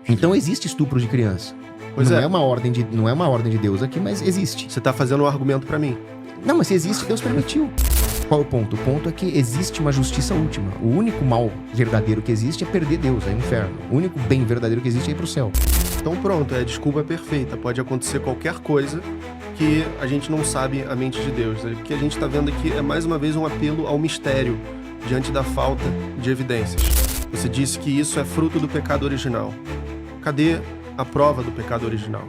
Então existe estupro de criança. Pois não é. é uma ordem de Deus aqui, mas existe. Você tá fazendo um argumento pra mim. Não, mas se existe, Deus permitiu. Qual é o ponto? O ponto é que existe uma justiça última. O único mal verdadeiro que existe é perder Deus, é o inferno. O único bem verdadeiro que existe é ir pro céu. Então pronto, a desculpa é perfeita. Pode acontecer qualquer coisa que a gente não sabe a mente de Deus. O que a gente tá vendo aqui é mais uma vez um apelo ao mistério diante da falta de evidências. Você disse que isso é fruto do pecado original. Cadê a prova do pecado original?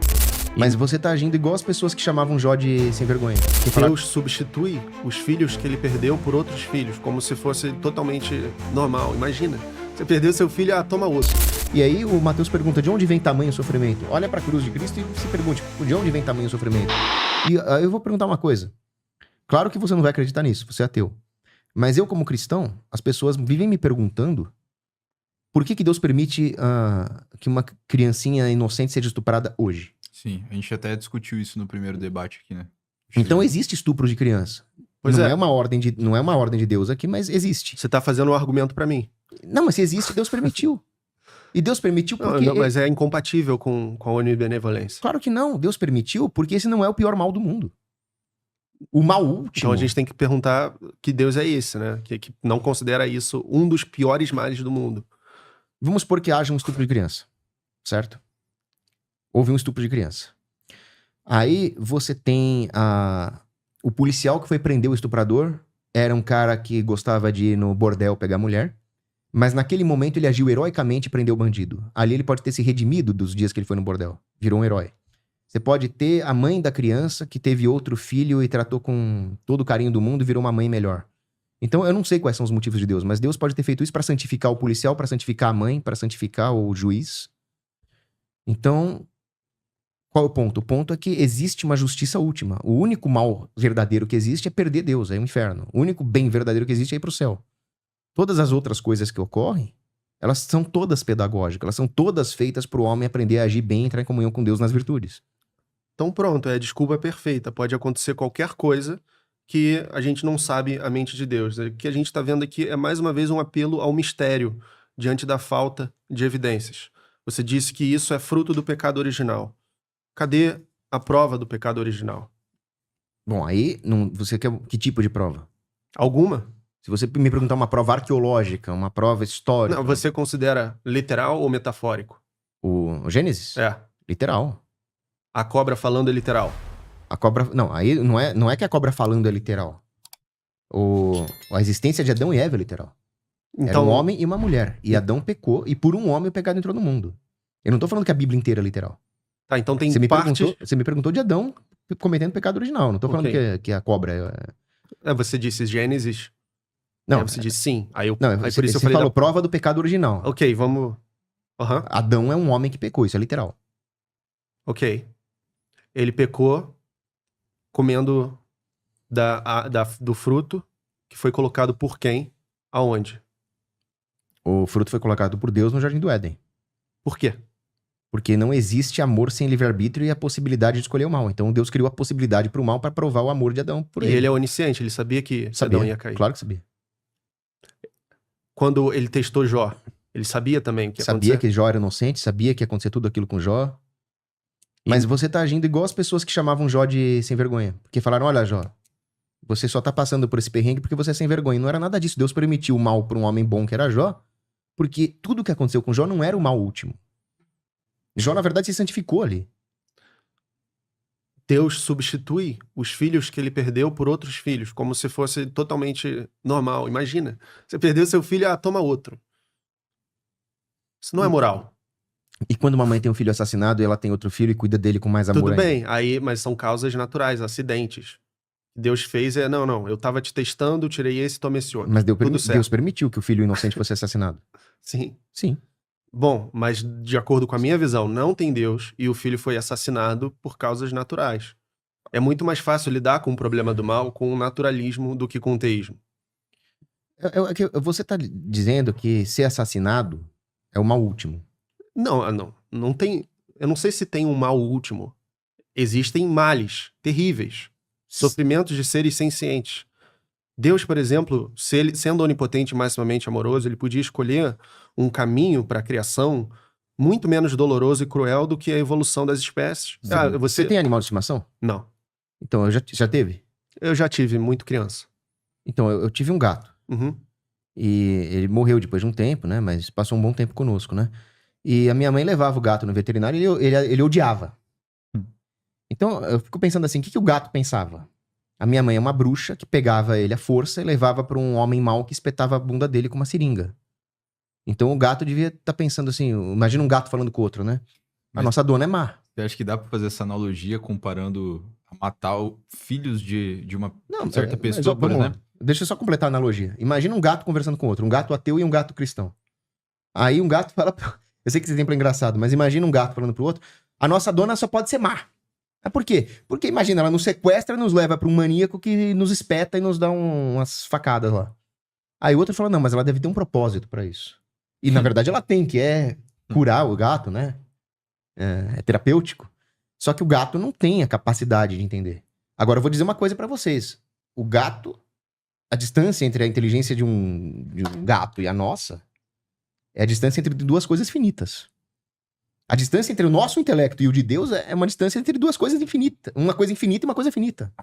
Mas você tá agindo igual as pessoas que chamavam Jó de sem vergonha. Que falaram- Deus substitui os filhos que ele perdeu por outros filhos, como se fosse totalmente normal. Imagina, você perdeu seu filho, toma outro. E aí o Mateus pergunta, de onde vem tamanho sofrimento? Olha pra cruz de Cristo e se pergunte, de onde vem tamanho sofrimento? E aí eu vou perguntar uma coisa. Claro que você não vai acreditar nisso, você é ateu. Mas eu, como cristão, as pessoas vivem me perguntando por que Deus permite que uma criancinha inocente seja estuprada hoje. Sim, a gente até discutiu isso no primeiro debate aqui, né? Então existe estupro de criança. Pois não é. é uma ordem de Deus aqui, mas existe. Você tá fazendo um argumento pra mim. Não, mas se existe, Deus permitiu. E Deus permitiu Não, porque... não, mas é incompatível com a onibenevolência. Claro que não. Deus permitiu porque esse não é o pior mal do mundo. O mal último... Então a gente tem que perguntar que Deus é esse, né? Que não considera isso um dos piores males do mundo. Vamos supor que haja um estupro de criança, certo? Houve um estupro de criança. Aí você tem o policial que foi prender o estuprador, era um cara que gostava de ir no bordel pegar mulher, mas naquele momento ele agiu heroicamente e prendeu o bandido. Ali ele pode ter se redimido dos dias que ele foi no bordel, virou um herói. Você pode ter a mãe da criança que teve outro filho e tratou com todo o carinho do mundo e virou uma mãe melhor. Então eu não sei quais são os motivos de Deus, mas Deus pode ter feito isso para santificar o policial, para santificar a mãe, para santificar o juiz. Então, qual é o ponto? O ponto é que existe uma justiça última. O único mal verdadeiro que existe é perder Deus, é o inferno. O único bem verdadeiro que existe é ir pro céu. Todas as outras coisas que ocorrem, elas são todas pedagógicas, elas são todas feitas para o homem aprender a agir bem e entrar em comunhão com Deus nas virtudes. Então pronto, a desculpa é perfeita. Pode acontecer qualquer coisa que a gente não sabe a mente de Deus. O que a gente tá vendo aqui é mais uma vez um apelo ao mistério diante da falta de evidências. Você disse que isso é fruto do pecado original. Cadê a prova do pecado original? Bom, aí você quer que tipo de prova? Alguma? Se você me perguntar uma prova arqueológica, uma prova histórica... Não, você considera literal ou metafórico? O Gênesis? É. Literal. A cobra falando é literal. A cobra... Não, aí não é que a cobra falando é literal. A existência de Adão e Eva é literal. Era Então, um homem e uma mulher. E Adão pecou, e por um homem o pecado entrou no mundo. Eu não tô falando que a Bíblia inteira é literal. tá, então tem Você me partes... perguntou de Adão cometendo pecado original. Não tô falando Ok. que a cobra é... Você disse Gênesis. Não, Aí você disse sim. Aí você por isso eu você falei falou prova do pecado original. Ok, vamos... Aham. Adão é um homem que pecou, isso é literal. Ok. Ele pecou comendo do fruto que foi colocado por quem? Aonde? O fruto foi colocado por Deus no Jardim do Éden. Por quê? Porque não existe amor sem livre-arbítrio e a possibilidade de escolher o mal. Então Deus criou a possibilidade pro mal para provar o amor de Adão por E ele. ele é onisciente, ele sabia que Sabia, Adão ia cair. claro que sabia. Quando ele testou Jó, ele sabia também o que ia Sabia acontecer? que Jó era inocente, sabia que ia acontecer tudo aquilo com Jó. Mas você tá agindo igual as pessoas que chamavam Jó de sem vergonha. Porque falaram, olha Jó, você só tá passando por esse perrengue porque você é sem vergonha. Não era nada disso. Deus permitiu o mal pra um homem bom que era Jó, porque tudo que aconteceu com Jó não era o mal último. Jó, na verdade, se santificou ali. Deus substitui os filhos que ele perdeu por outros filhos, como se fosse totalmente normal. Imagina, você perdeu seu filho, toma outro. Isso não é moral. E quando uma mãe tem um filho assassinado e ela tem outro filho e cuida dele com mais amor Tudo ainda? bem, mas são causas naturais, acidentes. Deus fez, não, eu tava te testando, tirei esse, toma esse outro. Mas Tudo certo. Deus permitiu que o filho inocente fosse assassinado. Sim. Sim. Bom, mas de acordo com a minha visão, não tem Deus e o filho foi assassinado por causas naturais. É muito mais fácil lidar com o problema do mal com o naturalismo do que com o teísmo. Você tá dizendo que ser assassinado é o mal último. Não tem... Eu não sei se tem um mal último. Existem males terríveis. Sofrimentos de seres sencientes. Deus, por exemplo, sendo onipotente e maximamente amoroso, ele podia escolher um caminho para a criação muito menos doloroso e cruel do que a evolução das espécies. Você tem animal de estimação? Não. Então, já teve? Eu já tive, muito criança. Então, eu tive um gato. Uhum. E ele morreu depois de um tempo, né? Mas passou um bom tempo conosco, né? E a minha mãe levava o gato no veterinário e ele odiava. Então, eu fico pensando assim, o que o gato pensava? A minha mãe é uma bruxa que pegava ele à força e levava pra um homem mau que espetava a bunda dele com uma seringa. Então, o gato devia estar pensando assim, imagina um gato falando com o outro, né? A Mas- nossa dona é má. Você acha que dá pra fazer essa analogia comparando a matar filhos de uma certa Mas, pessoa, por vamos lá. exemplo? Deixa eu só completar a analogia. Imagina um gato conversando com outro, um gato ateu e um gato cristão. Aí um gato fala... Eu sei que esse exemplo é engraçado, mas imagina um gato falando pro outro, a nossa dona só pode ser má. Por quê? Porque imagina, ela nos sequestra e nos leva pra um maníaco que nos espeta e nos dá umas facadas lá. Aí o outro fala, não, mas ela deve ter um propósito pra isso. E na verdade ela tem, que é curar o gato, né? É terapêutico. Só que o gato não tem a capacidade de entender. Agora eu vou dizer uma coisa pra vocês. O gato, a distância entre a inteligência de um gato e a nossa é a distância entre duas coisas finitas. A distância entre o nosso intelecto e o de Deus é uma distância entre duas coisas infinitas. Uma coisa infinita e uma coisa finita.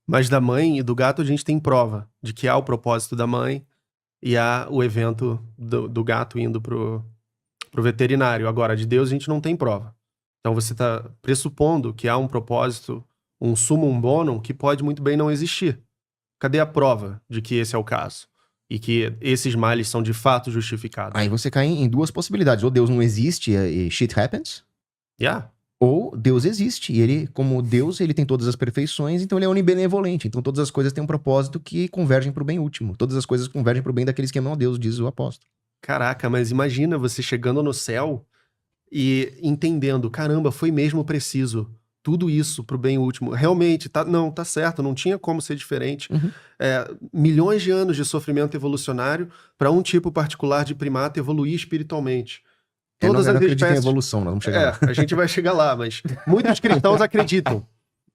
Mas da mãe e do gato a gente tem prova de que há o propósito da mãe e há o evento do gato indo pro veterinário. Agora, de Deus a gente não tem prova. Então você está pressupondo que há um propósito, um summum bonum, que pode muito bem não existir. Cadê a prova de que esse é o caso? E que esses males são de fato justificados? Aí você cai em duas possibilidades. Ou Deus não existe e shit happens. Yeah. Ou Deus existe e ele, como Deus, ele tem todas as perfeições, então ele é onibenevolente. Então todas as coisas têm um propósito que convergem pro bem último. Todas as coisas convergem pro bem daqueles que amam a Deus, diz o apóstolo. Caraca, mas imagina você chegando no céu e entendendo, caramba, foi mesmo preciso tudo isso pro bem último. Realmente, tá certo, não tinha como ser diferente. Uhum. Milhões de anos de sofrimento evolucionário para um tipo particular de primata evoluir espiritualmente. Nós Todas não as acreditamos em espécies... evolução, nós vamos chegar lá. A gente vai chegar lá, mas muitos cristãos acreditam.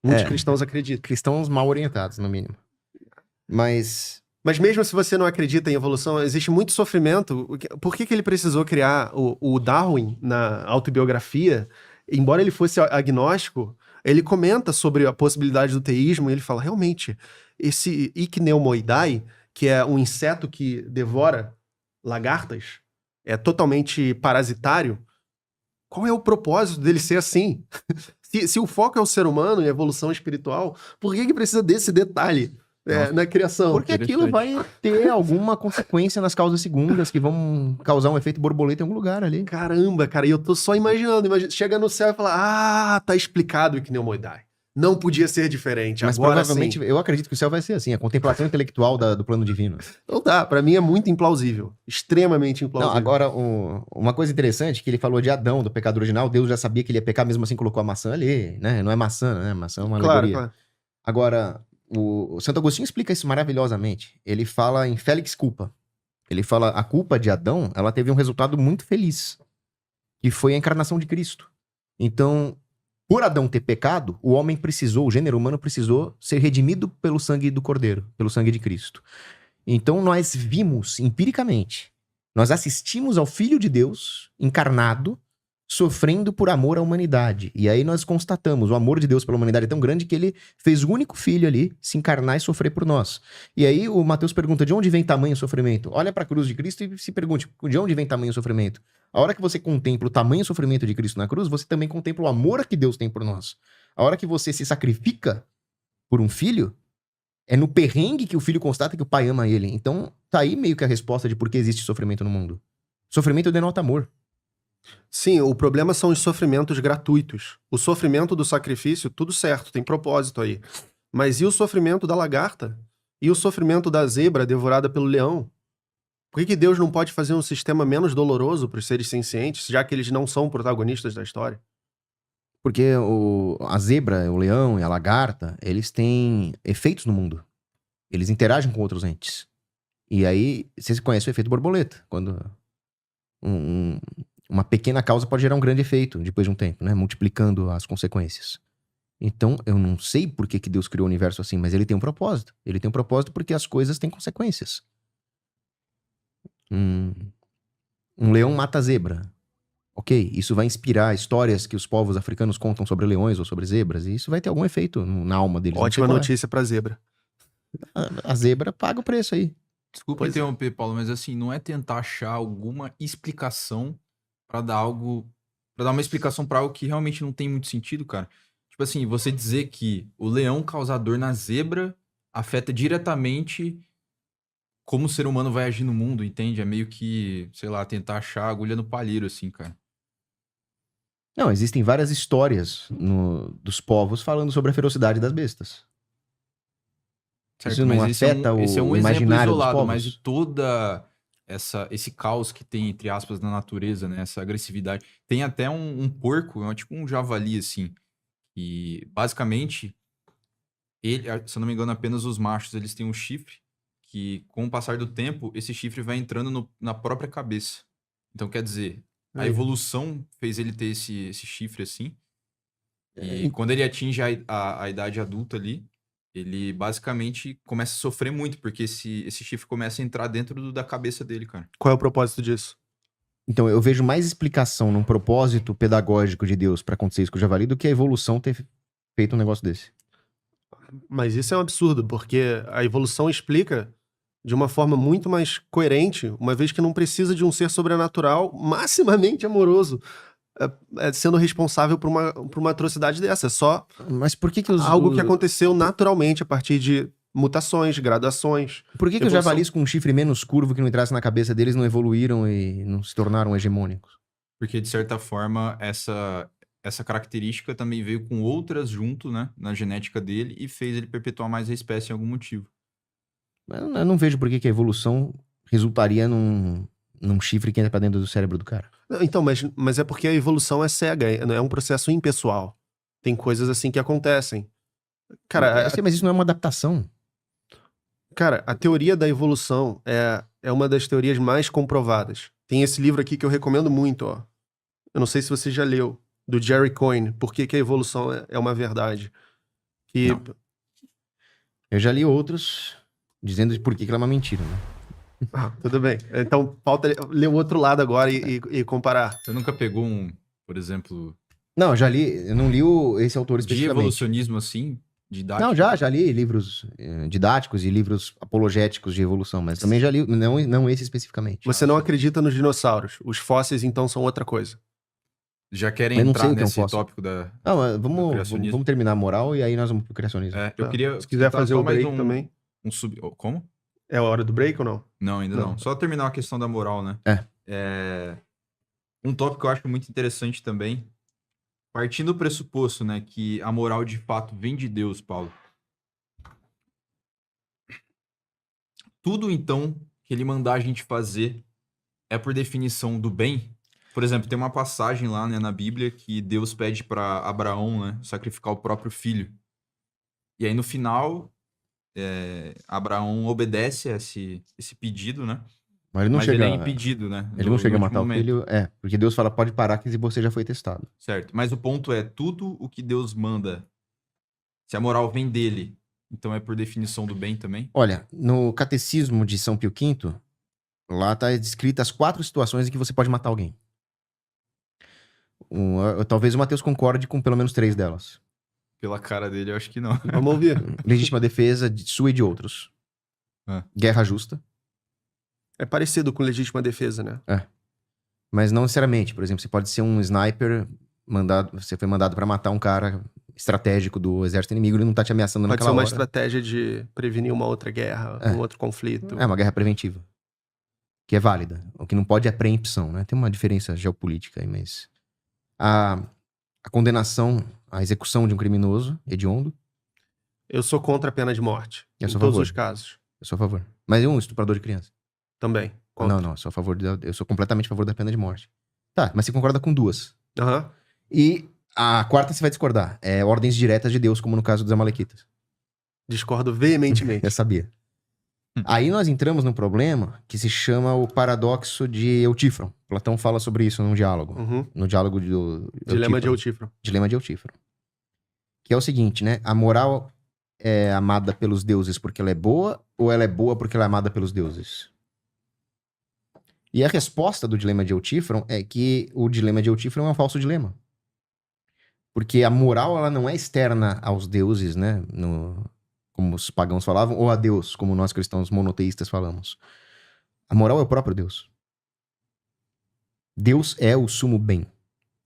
Muitos cristãos acreditam. Cristãos mal orientados, no mínimo. Mas mesmo se você não acredita em evolução, existe muito sofrimento. Por que ele precisou criar o Darwin na autobiografia? Embora ele fosse agnóstico, ele comenta sobre a possibilidade do teísmo e ele fala, realmente, esse Ichneumonidae, que é um inseto que devora lagartas, é totalmente parasitário, qual é o propósito dele ser assim? se o foco é o ser humano e a evolução espiritual, por que precisa desse detalhe na criação? porque aquilo vai ter alguma consequência nas causas segundas que vão causar um efeito borboleta em algum lugar ali. Caramba, cara, e eu tô só imaginando. Chega no céu e fala, tá explicado o Ichneumonidae. Não podia ser diferente. Mas agora provavelmente, sim. eu acredito que o céu vai ser assim, a contemplação intelectual do plano divino. Não dá, pra mim é muito implausível. Extremamente implausível. Não, agora, uma coisa interessante que ele falou de Adão, do pecado original, Deus já sabia que ele ia pecar, mesmo assim colocou a maçã ali, né? Não é maçã, né? Maçã é uma alegoria. Claro. Agora, o Santo Agostinho explica isso maravilhosamente. Ele fala em Felix Culpa. Ele fala, a culpa de Adão, ela teve um resultado muito feliz, que foi a encarnação de Cristo. Então, por Adão ter pecado, o gênero humano precisou ser redimido pelo sangue do Cordeiro, pelo sangue de Cristo. Então, nós vimos empiricamente, nós assistimos ao Filho de Deus encarnado, sofrendo por amor à humanidade. E aí nós constatamos, o amor de Deus pela humanidade é tão grande que ele fez o único filho ali se encarnar e sofrer por nós. E aí o Mateus pergunta, de onde vem tamanho sofrimento? Olha para a cruz de Cristo e se pergunte, de onde vem tamanho sofrimento? A hora que você contempla o tamanho sofrimento de Cristo na cruz, você também contempla o amor que Deus tem por nós. A hora que você se sacrifica por um filho, é no perrengue que o filho constata que o pai ama ele. Então, tá aí meio que a resposta de por que existe sofrimento no mundo. Sofrimento denota amor. Sim, o problema são os sofrimentos gratuitos. O sofrimento do sacrifício, tudo certo, tem propósito aí. Mas e o sofrimento da lagarta? E o sofrimento da zebra devorada pelo leão? Por que Deus não pode fazer um sistema menos doloroso para os seres sencientes, já que eles não são protagonistas da história? Porque a zebra, o leão e a lagarta, eles têm efeitos no mundo. Eles interagem com outros entes. E aí, você conhece o efeito borboleta. Quando uma pequena causa pode gerar um grande efeito depois de um tempo, né? Multiplicando as consequências. Então, eu não sei por que Deus criou o universo assim, mas ele tem um propósito. Ele tem um propósito porque as coisas têm consequências. Um leão mata a zebra. Ok, isso vai inspirar histórias que os povos africanos contam sobre leões ou sobre zebras, e isso vai ter algum efeito na alma deles. não sei Ótima qual é. notícia pra zebra. A zebra paga o preço aí. Desculpa Pois é. interromper, Paulo, mas assim, não é tentar achar alguma explicação pra dar algo, para dar uma explicação pra algo que realmente não tem muito sentido, cara. Tipo assim, você dizer que o leão causador na zebra afeta diretamente como o ser humano vai agir no mundo, entende? É meio que, sei lá, tentar achar a agulha no palheiro, assim, cara. Não, existem várias histórias dos povos falando sobre a ferocidade das bestas. Certo, Isso não mas afeta esse é o um exemplo imaginário dos isolado, mas de povos? toda esse caos que tem, entre aspas, na natureza, né? Essa agressividade. Tem até um porco, tipo um javali, assim, e basicamente, ele, se eu não me engano, apenas os machos, eles têm um chifre que, com o passar do tempo, esse chifre vai entrando na própria cabeça. Então, quer dizer, a Aí. evolução fez ele ter esse chifre assim, e É, quando ele atinge a idade adulta ali, ele basicamente começa a sofrer muito, porque esse chifre começa a entrar dentro da cabeça dele, cara. Qual é o propósito disso? Então, eu vejo mais explicação num propósito pedagógico de Deus pra acontecer isso com o javali do que a evolução ter feito um negócio desse. Mas isso é um absurdo, porque a evolução explica de uma forma muito mais coerente, uma vez que não precisa de um ser sobrenatural maximamente amoroso sendo responsável por uma atrocidade dessa. É só Mas por que que algo que aconteceu naturalmente a partir de mutações, graduações. Por que que os evolução- javalis com um chifre menos curvo que não entrasse na cabeça deles não evoluíram e não se tornaram hegemônicos? Porque, de certa forma, essa característica também veio com outras junto, né, na genética dele e fez ele perpetuar mais a espécie em algum motivo. Eu não vejo por que que a evolução resultaria num chifre que entra pra dentro do cérebro do cara. Não, então, mas é porque a evolução é cega, é um processo impessoal. Tem coisas assim que acontecem. Cara, Eu sei, mas isso não é uma adaptação. Cara, a teoria da evolução é uma das teorias mais comprovadas. Tem esse livro aqui que eu recomendo muito, ó. Eu não sei se você já leu, do Jerry Coyne, Por que que a evolução é uma verdade. Que, Não. Eu já li outros dizendo por que que ela é uma mentira, né? Tudo bem. Então, falta ler o outro lado agora e comparar. Você nunca pegou por exemplo, Não, eu já li, eu não li esse autor de especificamente. evolucionismo assim, didático? Não, já li livros didáticos e livros apologéticos de evolução, mas também já li, não esse especificamente. Você não acredita nos dinossauros. Os fósseis, então, são outra coisa. Já querem Eu não sei entrar o que é um nesse fóssil. tópico da... Não, mas do vamos criacionismo. terminar a moral e aí nós vamos pro criacionismo. Eu Tá. queria Se quiser citar fazer só o mais break também. Como? É a hora do break ou não? Não, ainda não. Não. Só terminar a questão da moral, né? Um tópico que eu acho muito interessante também, partindo do pressuposto, né, que a moral de fato vem de Deus, Paulo. Tudo, então, que ele mandar a gente fazer é por definição do bem. Por exemplo, tem uma passagem lá, né, na Bíblia que Deus pede para Abraão, né, sacrificar o próprio filho. E aí, no final, Abraão obedece a esse pedido, né? Mas ele não Mas chega, ele é impedido, né? ele não chega a no matar último o filho, porque Deus fala, pode parar que você já foi testado. Certo. Mas o ponto é, tudo o que Deus manda, se a moral vem dele, então é por definição do bem também? Olha, no Catecismo de São Pio V, lá tá descritas as 4 situações em que você pode matar alguém. Talvez o Mateus concorde com pelo menos 3 delas. Pela cara dele, eu acho que não. Vamos ouvir. Legítima defesa sua e de outros. Guerra justa. É parecido com legítima defesa, né? Mas não necessariamente. Por exemplo, você pode ser um sniper, você foi mandado pra matar um cara estratégico do exército inimigo, ele não tá te ameaçando Pode ser naquela uma hora. estratégia de prevenir uma outra guerra, um outro conflito. É uma guerra preventiva. Que é válida. O que não pode é a preempção, né? Tem uma diferença geopolítica aí, mas... A condenação, a execução de um criminoso hediondo, Eu sou contra a pena de morte. Eu Em sou a todos favor. os casos. eu sou a favor. Mas e um estuprador de criança? Também. Contra. Não, eu sou a favor, eu sou completamente a favor da pena de morte. Tá, mas você concorda com 2. Aham. E a 4ª você vai discordar. É ordens diretas de Deus, como no caso dos amalequitas. Discordo veementemente. Eu sabia. Aí nós entramos num problema que se chama o paradoxo de Eutífron. Platão fala sobre isso num diálogo. Uhum. No diálogo do Dilema de Eutífron. Dilema de Eutífron. Que é o seguinte, né? A moral é amada pelos deuses porque ela é boa ou ela é boa porque ela é amada pelos deuses? E a resposta do dilema de Eutífron é que o dilema de Eutífron é um falso dilema. Porque a moral, ela não é externa aos deuses, né? Como os pagãos falavam, ou a Deus, como nós cristãos monoteístas falamos. A moral é o próprio Deus. Deus é o sumo bem.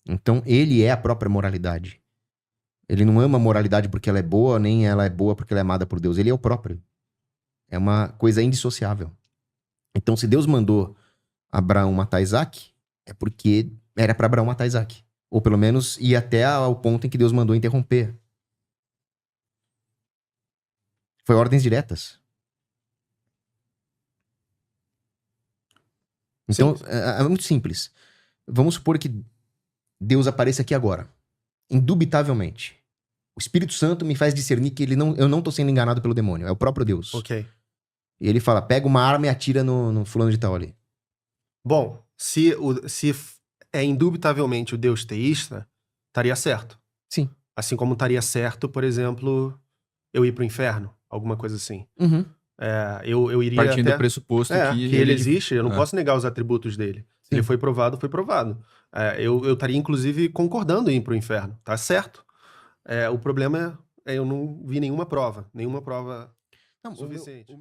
Então, ele é a própria moralidade. Ele não ama a moralidade porque ela é boa, nem ela é boa porque ela é amada por Deus. Ele é o próprio. É uma coisa indissociável. Então, se Deus mandou Abraão matar Isaac, é porque era para Abraão matar Isaac. Ou pelo menos ir até ao ponto em que Deus mandou interromper. Foi ordens diretas. Então, é muito simples. Vamos supor que Deus apareça aqui agora. Indubitavelmente. O Espírito Santo me faz discernir que eu não tô sendo enganado pelo demônio. É o próprio Deus. Ok. E ele fala, pega uma arma e atira no fulano de tal ali. Bom, se é indubitavelmente o Deus teísta, estaria certo. Sim. Assim como estaria certo, por exemplo, eu ir pro inferno. Alguma coisa assim. Uhum. Eu iria Partindo até... do pressuposto que ele existe, eu não posso negar os atributos dele. Sim. Ele foi provado, foi provado. Eu estaria, inclusive, concordando em ir pro inferno. Tá certo. O problema é eu não vi nenhuma prova Não, suficiente.